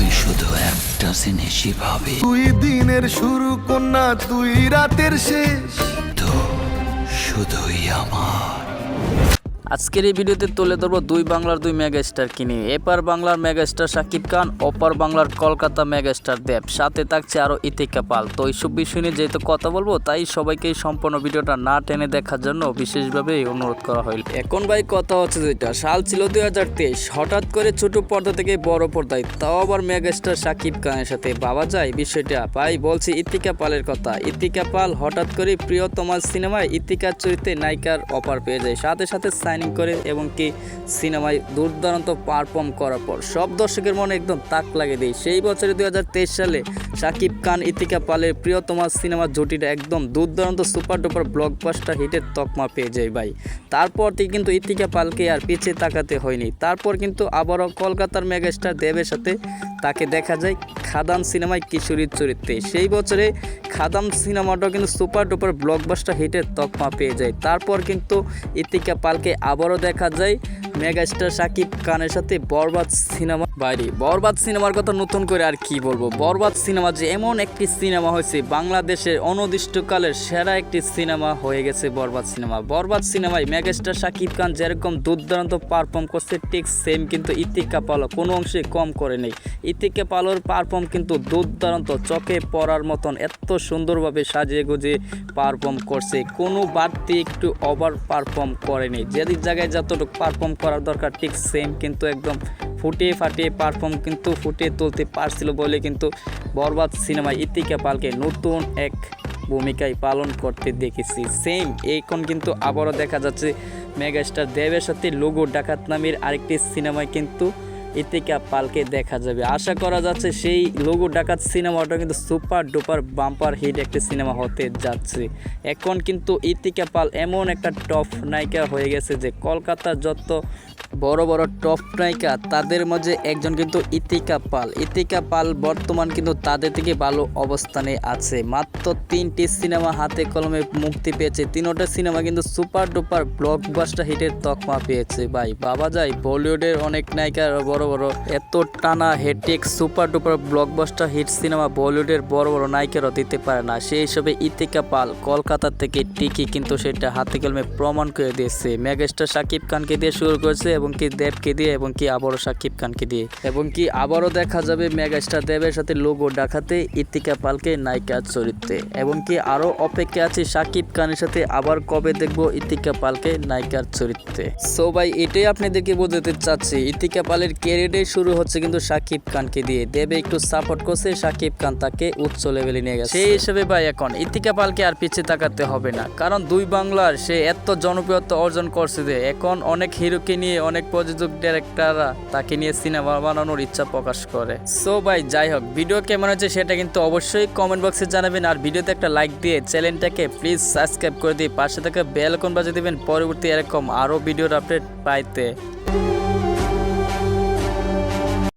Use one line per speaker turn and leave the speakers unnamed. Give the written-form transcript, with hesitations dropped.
তুই শুধু একটা জিনিসই ভাবি,
তুই দিনের শুরু কন্যা, তুই রাতের শেষ।
তো শুধুই আমার।
আজকের এই ভিডিওতে তুলে ধরবো দুই বাংলার দুই মেগাস্টারকে নিয়ে। এপার বাংলার মেগাস্টার শাকিব খান, ওপার বাংলার কলকাতা মেগাস্টার দেব, সাথে থাকছে আরও ইতিকা পাল। তো এইসব বিষয় নিয়ে যেহেতু কথা বলবো, তাই সবাইকে সম্পূর্ণ ভিডিওটা না টেনে দেখার জন্য বিশেষভাবে অনুরোধ করা হইল। এখন ভাই কথা হচ্ছে যেটা, সাল ছিল 2023, হঠাৎ করে ছোট পর্দা থেকে বড় পর্দায়, তাও আবার মেগাস্টার শাকিব খানের সাথে। ভাবা যায় বিষয়টা? ভাই বলছি ইতিকা পালের কথা। ইতিকা পাল হঠাৎ করে প্রিয়তমার সিনেমায় ইতিকার চরিত্রে নায়িকার অফার পেয়ে যায়, সাথে সাথে সাইনিং করে এবং কি সিনেমায় দুর্দান্ত পারফর্ম করার পর সব দর্শকের মনে একদম তাক লাগিয়ে দেয়। সেই বছরে 2023 সালে শাকিব খান ইতিকা পালের প্রিয়তমা সিনেমার জুটিটা একদম দুর্দান্ত সুপার ডুপার ব্লকবাস্টার হিটের তকমা পেয়ে যায় ভাই। তারপর থেকে কিন্তু ইতিকা পালকে আর পিছিয়ে তাকাতে হয়নি। তারপর কিন্তু আবারও কলকাতার মেগাস্টার দেবের সাথে তাকে দেখা যায় খাদান সিনেমায় কিশোরীর চরিত্রে। সেই বছরে খাদাম সিনেমাটাও কিন্তু সুপার ডুপার ব্লকবাস্টার হিটের তকমা পেয়ে যায়। তারপর কিন্তু ইতিকা পালকে আবারও দেখা যায় মেগাস্টার শাকিব খানের সাথে বরবাদ সিনেমা বাইরে। বরবাদ সিনেমার কথা নতুন করে আর কি বলবো। বরবাদ সিনেমা যে এমন একটি সিনেমা হয়েছে, বাংলাদেশের অনির্দিষ্টকালের সেরা একটি সিনেমা হয়ে গেছে বরবাদ সিনেমা। বরবাদ সিনেমায় মেগাস্টার শাকিব খান যেরকম দুর্দান্ত পারফর্ম করছে, ঠিক সেম কিন্তু ইতিকা পালও কোনো অংশে কম করে নেই। ইতিকা পালর পারফর্ম কিন্তু দুর্দান্ত, চোখে পড়ার মতন এত সুন্দরভাবে সাজিয়ে গুজিয়ে পারফর্ম করছে, কোনো বাড়তি একটু ওভার পারফর্ম করেনি। যেদিক জায়গায় যতটুকু পারফর্ম করার দরকার ঠিক সেম কিন্তু একদম ফুটিয়ে ফাটিয়ে পারফর্ম কিন্তু ফুটিয়ে তুলতে পারছিল বলে কিন্তু বরবাদ সিনেমায় ইতিকা পালকে নতুন এক ভূমিকায় পালন করতে দেখেছি। সেম এখন কিন্তু আবারও দেখা যাচ্ছে মেগাস্টার দেবের সাথে লোগো ডাকাত নামের আরেকটি সিনেমায় কিন্তু ইতিকা পালকে দেখা যাবে। আশা করা যাচ্ছে সেই লোগো ডাকাত সিনেমাটা কিন্তু সুপার ডুপার বাম্পার হিট একটি সিনেমা হতে যাচ্ছে। এখন কিন্তু ইতিকা পাল এমন একটা টপ নায়িকা হয়ে গেছে যে কলকাতার যত বড় বড় টপ নায়িকা তাদের মাঝে একজন কিন্তু ইতিকা পাল। ইতিকা পাল বর্তমান কিন্তু তাদের থেকে ভালো অবস্থানে আছে। মাত্র 3টি সিনেমা হাতে কলমে মুক্তি পেয়েছে, 3টা সিনেমা কিন্তু সুপার ডুপার ব্লকবাস্টার হিটের তকমা পেয়েছে ভাই। ভাবা যায় বলিউডের অনেক নায়িকার বড় বড় এত টানা হেটেক super duper blockbuster hit cinema বলিউডের বড় বড় নায়িকারও দিতে পারে না। সেই হিসেবে ইতিকা পাল কলকাতা থেকে টিকি কিন্তু সেটা হাতে কলমে প্রমাণ করে দিয়েছে। মেগাস্টার শাকিব খানকে দিয়ে শুরু করেছে এবং কি দেবকে দিয়ে এবং কি আবারও শাকিব খানকে দিয়ে, এবং কি আবারও দেখা যাবে মেগাস্টার দেবের সাথে লোগো ডাকাতে ইতিকা পালকে নায়িকার চরিত্রে, এবং কি আরও অপেক্ষা আছে শাকিব খানের সাথে আবার কবে দেখবো ইতিকা পালকে নায়িকার চরিত্রে। সো ভাই এটাই আপনাদেরকে বোঝাতে চাচ্ছি, ইতিকা পালের ক্যারিয়ারে শুরু হচ্ছে কিন্তু শাকিব খানকে দিয়ে। দেবে একটু সাপোর্ট করছে, শাকিব খান তাকে উচ্চ লেভেলে নিয়ে গেছে। সেই হিসেবে ভাই এখন ইতিকা পালকে আর পিছিয়ে তাকাতে হবে না, কারণ দুই বাংলার সে এত জনপ্রিয়তা অর্জন করছে যে এখন অনেক হিরোকে নিয়ে অনেক প্রযোজক ডাইরেক্টররা তাকে নিয়ে সিনেমা বানানোর ইচ্ছা প্রকাশ করে। সো ভাই যাই হোক, ভিডিও কেমন হচ্ছে সেটা কিন্তু অবশ্যই কমেন্ট বক্সে জানাবেন। আর ভিডিওতে একটা লাইক দিয়ে চ্যানেলটাকে প্লিজ সাবস্ক্রাইব করে দিয়ে পাশে থাকা বেল আইকন বাজিয়ে দিবেন পরবর্তী এরকম আরও ভিডিওর আপডেট পাইতে।